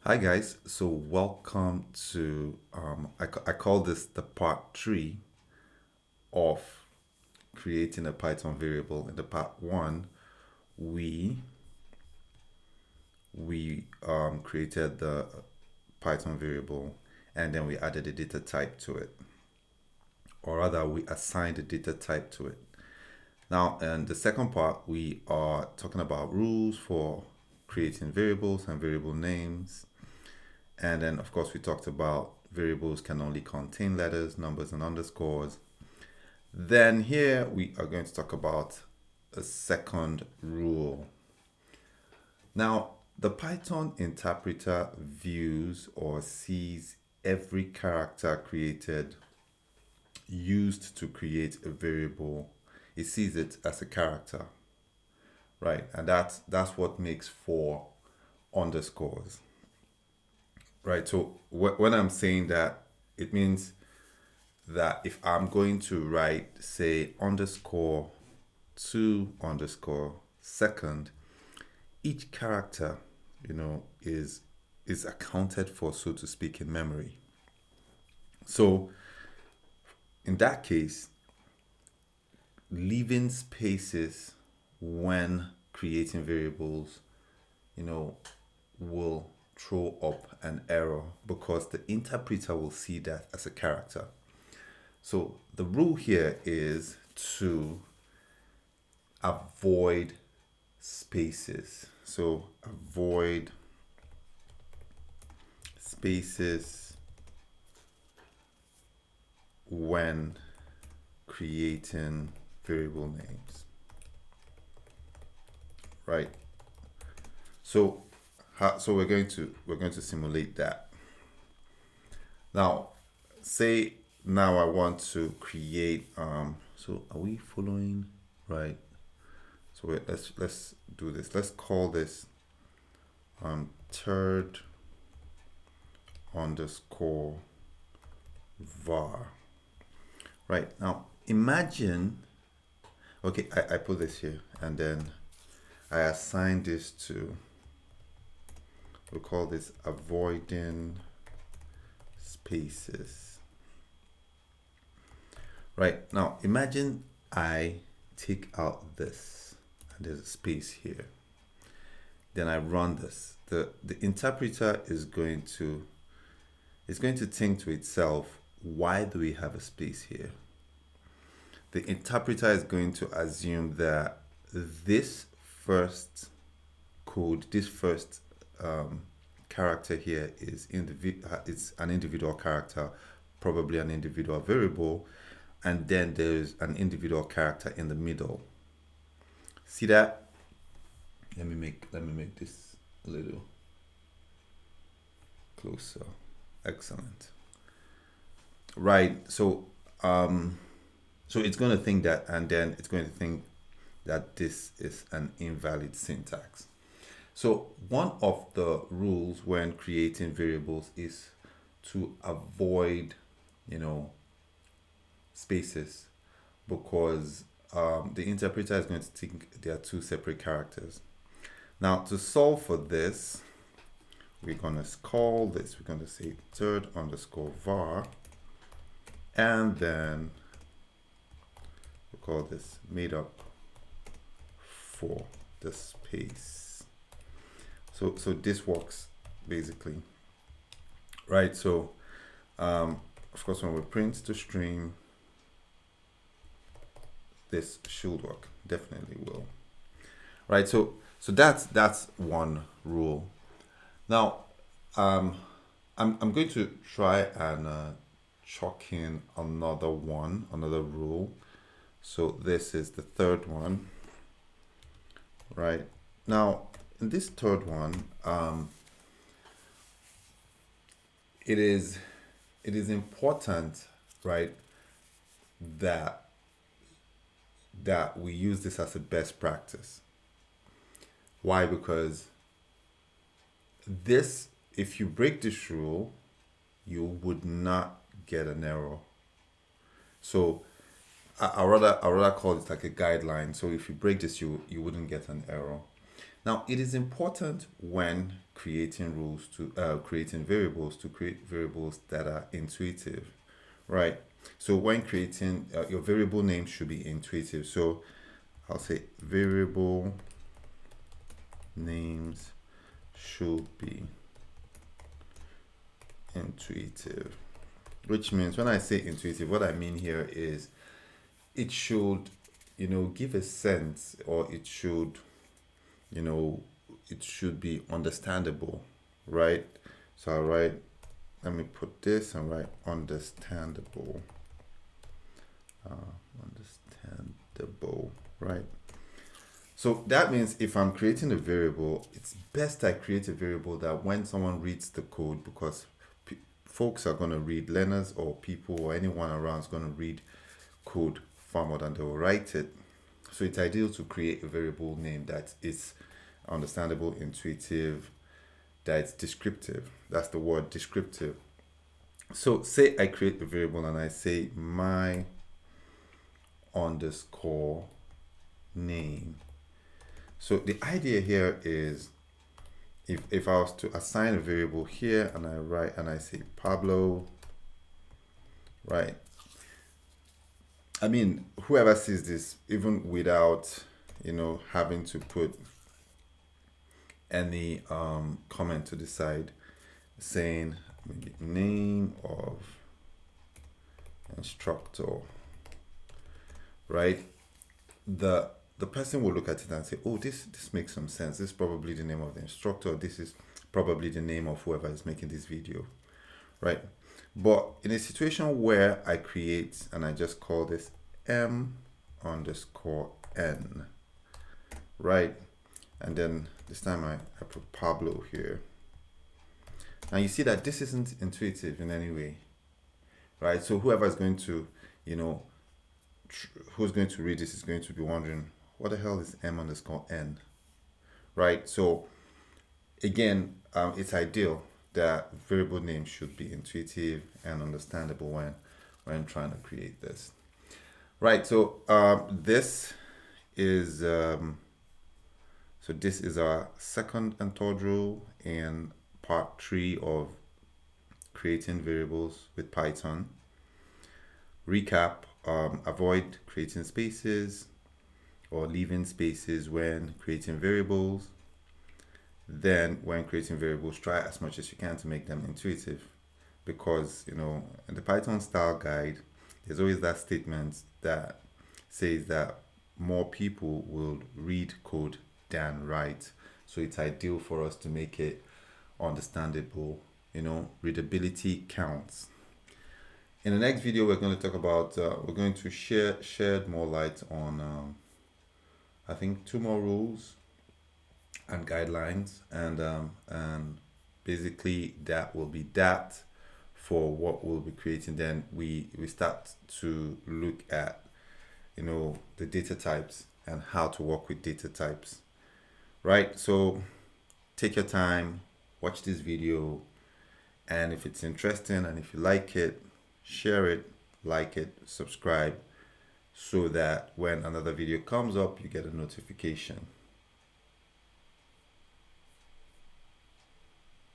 Hi guys, so welcome to I call this the part three of creating a Python variable. In the part one, we we created the Python variable and then we added a data type to it, or rather we assigned a data type to it. Now, in the second part, we are talking about rules for creating variables and variable names. And then, of course, we talked about variables can only contain letters, numbers, and underscores. Then, here we are going to talk about a second rule. Now, the Python interpreter views or sees every character created used to create a variable. It sees it as a character, right? And that's what makes for underscores, right? So when I'm saying that, it means that if I'm going to write, say, underscore to underscore second, each character, is accounted for, so to speak, in memory. So in that case, leaving spaces when creating variables, you know, will throw up an error because the interpreter will see that as a character. So the rule here is to avoid spaces. So avoid spaces when creating variable names, right? So so we're going to simulate that. Now, say now I want to create so are we following right? So let's do this. Let's call this third underscore var. Right, now imagine, okay, I put this here and then I assign this to, we'll call this avoiding spaces. Right, now imagine I take out this and there's a space here. Then I run this. The interpreter is going to think to itself, why do we have a space here? The interpreter is going to assume that this first code, this first character here is it's an individual character, probably an individual variable, and then there's an individual character in the middle. See that? Let me make this a little closer. Excellent. Right. So it's going to think that, and then it's going to think that this is an invalid syntax. So one of the rules when creating variables is to avoid, you know, spaces, because the interpreter is going to think they are two separate characters. Now, to solve for this, we're going to call this, we're going to say third underscore var, and then we'll call this made up for the space. So this works basically, right? So of course, when we print to string, this should work, definitely will, right? So that's one rule. Now I'm going to try and chalk in another rule. So this is the third one, right? Now in this third one, it is important, right, that we use this as a best practice. Why? Because this, if you break this rule, you would not get an error. So I rather call it like a guideline. So if you break this, you wouldn't get an error. Now, it is important when creating rules to creating variables to create variables that are intuitive, right? So when creating your variable name should be intuitive. So I'll say variable names should be intuitive, which means when I say intuitive, what I mean here is it should, give a sense, or it should, you know, it should be understandable, right? So I'll write, let me put this and write understandable, understandable, right? So that means if I'm creating a variable, it's best I create a variable that when someone reads the code, because folks are going to read, learners or people or anyone around is going to read code far more than they will write it. So it's ideal to create a variable name that is understandable, intuitive, that it's descriptive. That's the word, descriptive. So say I create a variable and I say my underscore name. So the idea here is if I was to assign a variable here and I write and I say Pablo, right? I mean, whoever sees this, even without, having to put any comment to the side saying maybe name of instructor, right? The person will look at it and say, oh, this makes some sense. This is probably the name of the instructor. This is probably the name of whoever is making this video, right? But in a situation where I create and I just call this m underscore n, right? And then this time I put Pablo here. And you see that this isn't intuitive in any way, right? So whoever is going to, who's going to read this is going to be wondering, what the hell is m underscore n, right? So again, it's ideal that variable name should be intuitive and understandable when trying to create this, right? So this is this is our second and third rule in part 3 of creating variables with Python. Recap: avoid creating spaces or leaving spaces when creating variables. Then when creating variables, try as much as you can to make them intuitive, because in the Python style guide there's always that statement that says that more people will read code than write. So it's ideal for us to make it understandable. Readability counts. In the next video, we're going to talk about we're going to shed more light on I think 2 more rules and guidelines, and basically that will be that for what we'll be creating. Then we start to look at the data types and how to work with data types, right? So take your time, watch this video, and if it's interesting and if you like it, share it, like it, subscribe, so that when another video comes up you get a notification.